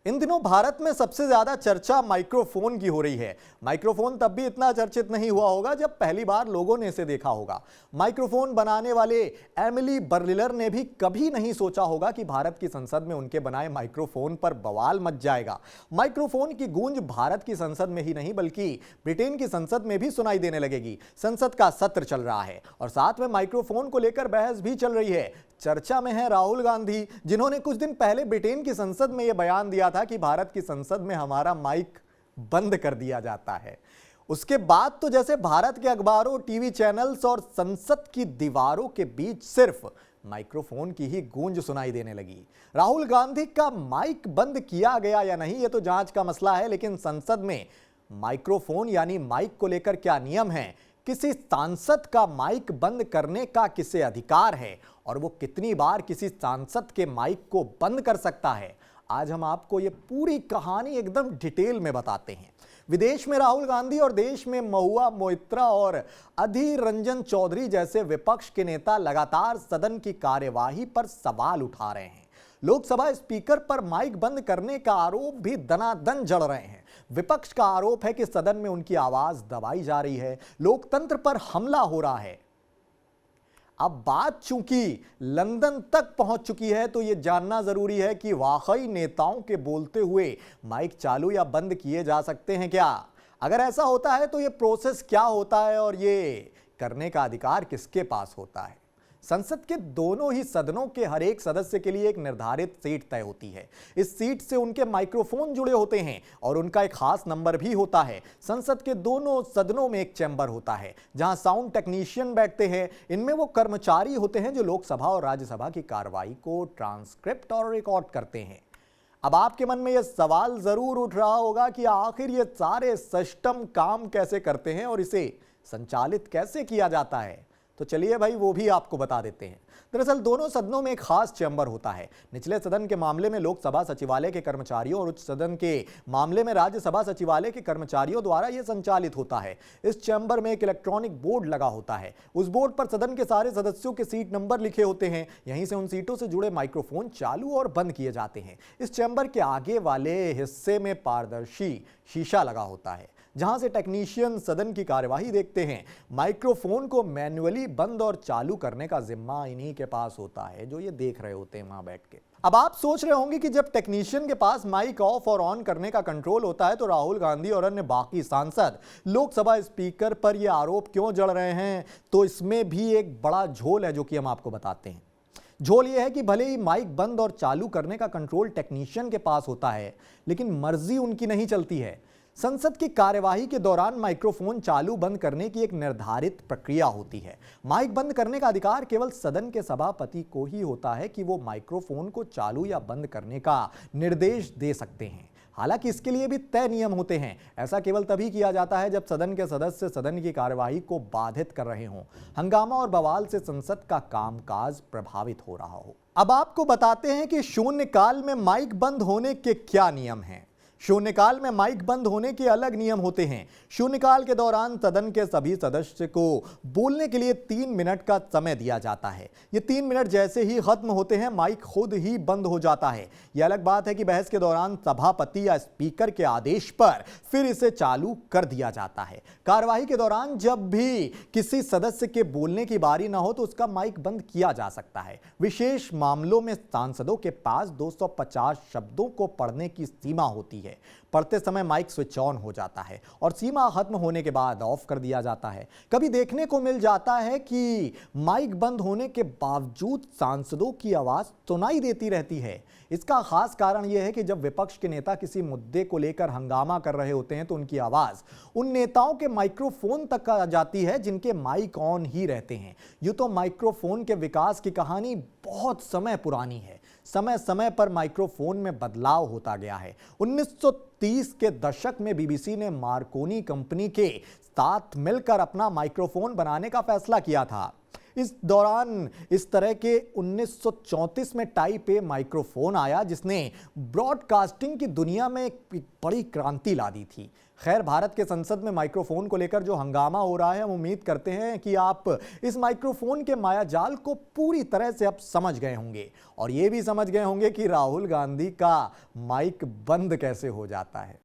इन दिनों भारत में सबसे ज्यादा चर्चा माइक्रोफोन की हो रही है। माइक्रोफोन तब भी इतना चर्चित नहीं हुआ होगा जब पहली बार लोगों ने इसे देखा होगा। माइक्रोफोन बनाने वाले एमिली बर्लिनर ने भी कभी नहीं सोचा होगा कि भारत की संसद में उनके बनाए माइक्रोफोन पर बवाल मच जाएगा। माइक्रोफोन की गूंज भारत की संसद में ही नहीं बल्कि ब्रिटेन की संसद में भी सुनाई देने लगेगी। संसद का सत्र चल रहा है और साथ में माइक्रोफोन को लेकर बहस भी चल रही है। चर्चा में है राहुल गांधी, जिन्होंने कुछ दिन पहले ब्रिटेन की संसद में यह बयान दिया था कि भारत की संसद में हमारा माइक बंद कर दिया जाता है। उसके बाद तो जैसे भारत के अखबारों, टीवी चैनल्स और संसद की दीवारों के बीच सिर्फ माइक्रोफोन की ही गूंज सुनाई देने लगी। राहुल गांधी का माइक बंद किया गया या नहीं, यह तो जांच का मसला है, लेकिन संसद में माइक्रोफोन यानी माइक को लेकर क्या नियम है, किसी सांसद का माइक बंद करने का किसे अधिकार है और वो कितनी बार किसी सांसद के माइक को बंद कर सकता है, आज हम आपको ये पूरी कहानी एकदम डिटेल में बताते हैं। विदेश में राहुल गांधी और देश में महुआ मोइत्रा और अधीर रंजन चौधरी जैसे विपक्ष के नेता लगातार सदन की कार्यवाही पर सवाल उठा रहे हैं। लोकसभा स्पीकर पर माइक बंद करने का आरोप भी दनादन जड़ रहे हैं। विपक्ष का आरोप है कि सदन में उनकी आवाज दबाई जा रही है, लोकतंत्र पर हमला हो रहा है। अब बात चूंकि लंदन तक पहुंच चुकी है तो यह जानना जरूरी है कि वाकई नेताओं के बोलते हुए माइक चालू या बंद किए जा सकते हैं क्या? अगर ऐसा होता है तो यह प्रोसेस क्या होता है और ये करने का अधिकार किसके पास होता है? संसद के दोनों ही सदनों के हर एक सदस्य के लिए एक निर्धारित सीट तय होती है। इस सीट से उनके माइक्रोफोन जुड़े होते हैं और उनका एक खास नंबर भी होता है। संसद के दोनों सदनों में एक चैम्बर होता है जहां साउंड टेक्नीशियन बैठते हैं। इनमें वो कर्मचारी होते हैं जो लोकसभा और राज्यसभा की कार्रवाई को ट्रांसक्रिप्ट और रिकॉर्ड करते हैं। अब आपके मन में यह सवाल जरूर उठ रहा होगा कि आखिर ये सारे सिस्टम काम कैसे करते हैं और इसे संचालित कैसे किया जाता है। तो चलिए भाई वो भी आपको बता देते हैं। दरअसल दोनों सदनों में एक खास चैम्बर होता है। निचले सदन के मामले में लोकसभा सचिवालय के कर्मचारियों और उच्च सदन के मामले में राज्यसभा सचिवालय के कर्मचारियों द्वारा यह संचालित होता है। इस चैम्बर में एक इलेक्ट्रॉनिक बोर्ड लगा होता है। उस बोर्ड पर सदन के सारे सदस्यों के सीट नंबर लिखे होते हैं। यहीं से उन सीटों से जुड़े माइक्रोफोन चालू और बंद किए जाते हैं। इस चैम्बर के आगे वाले हिस्से में पारदर्शी शीशा लगा होता है जहां से टेक्नीशियन सदन की कार्यवाही देखते हैं। माइक्रोफोन को मैन्युअली बंद और चालू करने का जिम्मा इन्हीं के पास होता है जो ये देख रहे होते हैं वहां बैठ के। अब आप सोच रहे होंगे कि जब टेक्नीशियन के पास माइक ऑफ और ऑन करने का कंट्रोल होता है तो राहुल गांधी और अन्य बाकी सांसद लोकसभा स्पीकर पर यह आरोप क्यों जड़ रहे हैं? तो इसमें भी एक बड़ा झोल है जो कि हम आपको बताते हैं। झोल यह है कि भले ही माइक बंद और चालू करने का कंट्रोल टेक्नीशियन के पास होता है, लेकिन मर्जी उनकी नहीं चलती है। संसद की कार्यवाही के दौरान माइक्रोफोन चालू बंद करने की एक निर्धारित प्रक्रिया होती है। माइक बंद करने का अधिकार केवल सदन के सभापति को ही होता है कि वो माइक्रोफोन को चालू या बंद करने का निर्देश दे सकते हैं। हालांकि इसके लिए भी तय नियम होते हैं। ऐसा केवल तभी किया जाता है जब सदन के सदस्य सदन की कार्यवाही को बाधित कर रहे हों, हंगामा और बवाल से संसद का कामकाज प्रभावित हो रहा हो। अब आपको बताते हैं कि शून्यकाल में माइक बंद होने के क्या नियम हैं। शून्यकाल में माइक बंद होने के अलग नियम होते हैं। शून्यकाल के दौरान सदन के सभी सदस्य को बोलने के लिए 3 मिनट का समय दिया जाता है। ये 3 मिनट जैसे ही खत्म होते हैं माइक खुद ही बंद हो जाता है। यह अलग बात है कि बहस के दौरान सभापति या स्पीकर के आदेश पर फिर इसे चालू कर दिया जाता है। कार्यवाही के दौरान जब भी किसी सदस्य के बोलने की बारी ना हो तो उसका माइक बंद किया जा सकता है। विशेष मामलों में सांसदों के पास 250 शब्दों को पढ़ने की सीमा होती है। पढ़ते समय माइक स्विच ऑन हो जाता है और सीमा खत्म होने के बाद ऑफ कर दिया जाता है। कभी देखने को मिल जाता है कि माइक बंद होने के बावजूद सांसदों की आवाज सुनाई देती रहती है। इसका खास कारण यह है कि जब विपक्ष के नेता किसी मुद्दे को लेकर हंगामा कर रहे होते हैं तो उनकी आवाज उन नेताओं के माइक्रोफोन तक आ जाती है जिनके माइक ऑन ही रहते हैं। यूं तो माइक्रोफोन के विकास की कहानी बहुत समय पुरानी है। समय समय पर माइक्रोफोन में बदलाव होता गया है। 1930 के दशक में बीबीसी ने मार्कोनी कंपनी के साथ मिलकर अपना माइक्रोफोन बनाने का फैसला किया था। इस दौरान इस तरह के 1934 में टाइप ए माइक्रोफोन आया जिसने ब्रॉडकास्टिंग की दुनिया में एक बड़ी क्रांति ला दी थी। खैर, भारत के संसद में माइक्रोफोन को लेकर जो हंगामा हो रहा है, हम उम्मीद करते हैं कि आप इस माइक्रोफोन के मायाजाल को पूरी तरह से अब समझ गए होंगे और ये भी समझ गए होंगे कि राहुल गांधी का माइक बंद कैसे हो जाता है।